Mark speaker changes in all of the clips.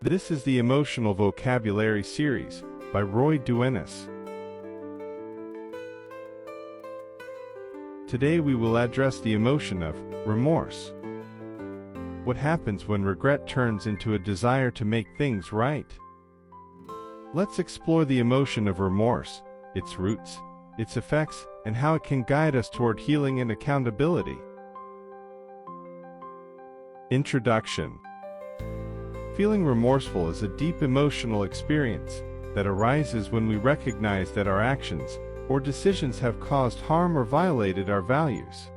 Speaker 1: This is the Emotional Vocabulary series by Duenas. Today we will address the emotion of remorse. What happens when regret turns into a desire to make things right? Let's explore the emotion of remorse, its roots, its effects, and how it can guide us toward healing and accountability. Introduction. Feeling remorseful is a deep emotional experience that arises when we recognize that our actions or decisions have caused harm or violated our values.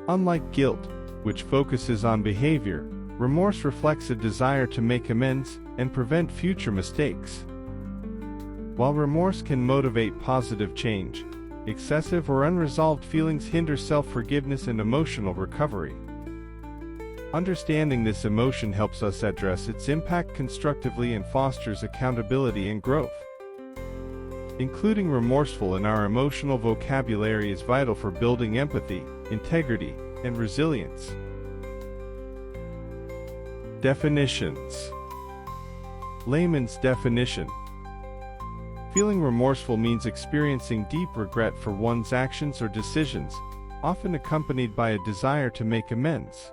Speaker 1: Unlike guilt, which focuses on behavior, remorse reflects a desire to make amends and prevent future mistakes. While remorse can motivate positive change, excessive or unresolved feelings hinder self-forgiveness and emotional recovery. Understanding this emotion helps us address its impact constructively and fosters accountability and growth. Including remorseful in our emotional vocabulary is vital for building empathy, integrity, and resilience. Definitions. Layman's definition. Feeling remorseful means experiencing deep regret for one's actions or decisions, often accompanied by a desire to make amends.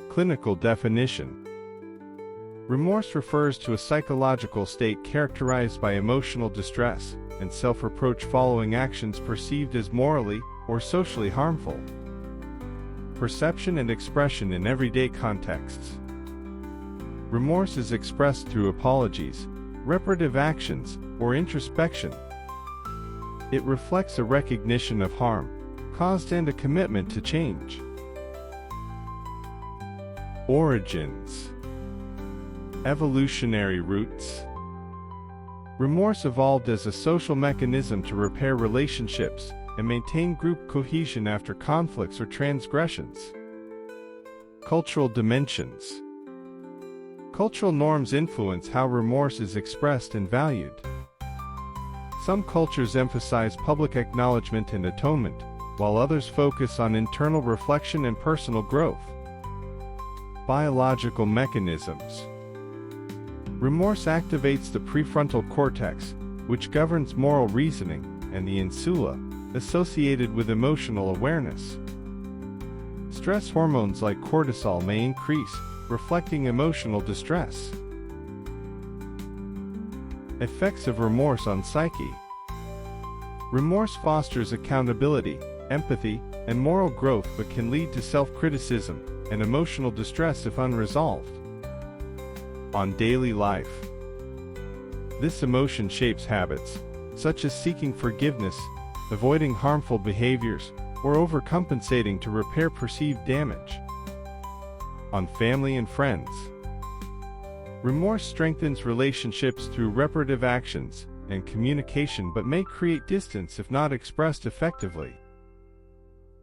Speaker 1: Clinical definition. Remorse refers to a psychological state characterized by emotional distress and self-reproach following actions perceived as morally or socially harmful. Perception and expression in everyday contexts. Remorse is expressed through apologies, reparative actions, or introspection. It reflects a recognition of harm caused and a commitment to change. Origins. Evolutionary roots. Remorse evolved as a social mechanism to repair relationships and maintain group cohesion after conflicts or transgressions. Cultural dimensions. Cultural norms influence how remorse is expressed and valued. Some cultures emphasize public acknowledgement and atonement, while others focus on internal reflection and personal growth. Biological mechanisms. Remorse activates the prefrontal cortex, which governs moral reasoning, and the insula, associated with emotional awareness. Stress hormones like cortisol may increase, reflecting emotional distress. Effects of remorse on psyche. Remorse fosters accountability, empathy, and moral growth but can lead to self-criticism and emotional distress if unresolved. On daily life. This emotion shapes habits, such as seeking forgiveness, avoiding harmful behaviors, or overcompensating to repair perceived damage. On family and friends. Remorse strengthens relationships through reparative actions and communication but may create distance if not expressed effectively.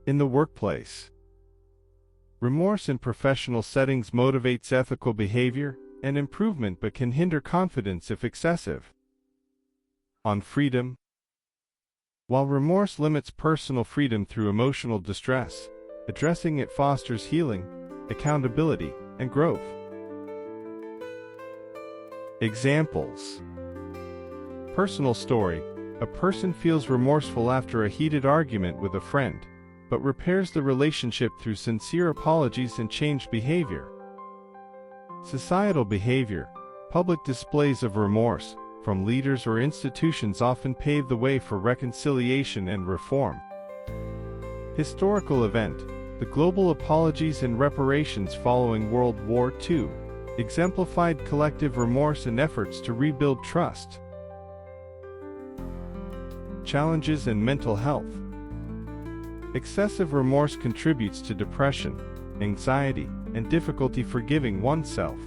Speaker 1: In the workplace. Remorse in professional settings motivates ethical behavior and improvement but can hinder confidence if excessive. On freedom. While remorse limits personal freedom through emotional distress, addressing it fosters healing, accountability, and growth. Examples. Personal story. A person feels remorseful after a heated argument with a friend, but repairs the relationship through sincere apologies and changed behavior. Societal behavior. Public displays of remorse from leaders or institutions often pave the way for reconciliation and reform. Historical event. The global apologies and reparations following World War II exemplified collective remorse and efforts to rebuild trust. Challenges in mental health. Excessive remorse contributes to depression, anxiety, and difficulty forgiving oneself.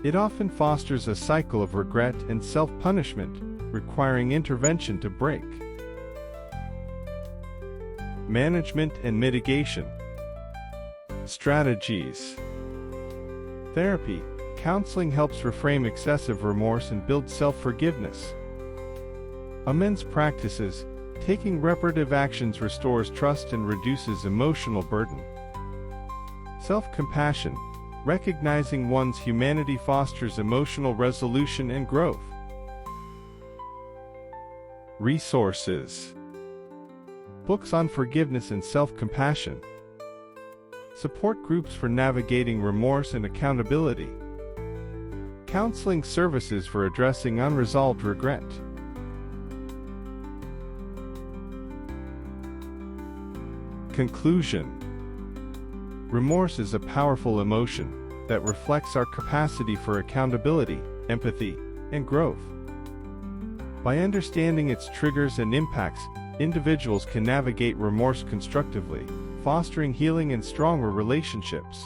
Speaker 1: It often fosters a cycle of regret and self-punishment, requiring intervention to break. Management and mitigation. Strategies. Therapy. Counseling helps reframe excessive remorse and build self-forgiveness. Amends practices. Taking reparative actions restores trust and reduces emotional burden. Self-compassion. Recognizing one's humanity fosters emotional resolution and growth. Resources: books on forgiveness and self-compassion, support groups for navigating remorse and accountability, counseling services for addressing unresolved regret. Conclusion: remorse is a powerful emotion that reflects our capacity for accountability, empathy, and growth. By understanding its triggers and impacts, individuals can navigate remorse constructively, fostering healing and stronger relationships.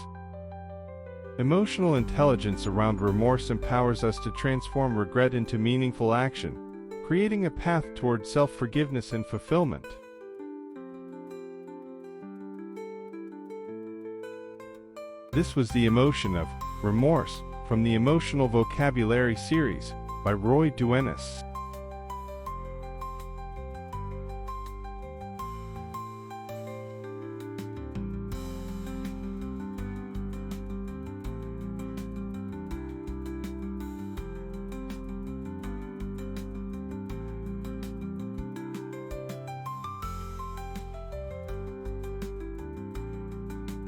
Speaker 1: Emotional intelligence around remorse empowers us to transform regret into meaningful action, creating a path toward self-forgiveness and fulfillment. This was The Emotion of Remorse from the Emotional Vocabulary series by Duenas.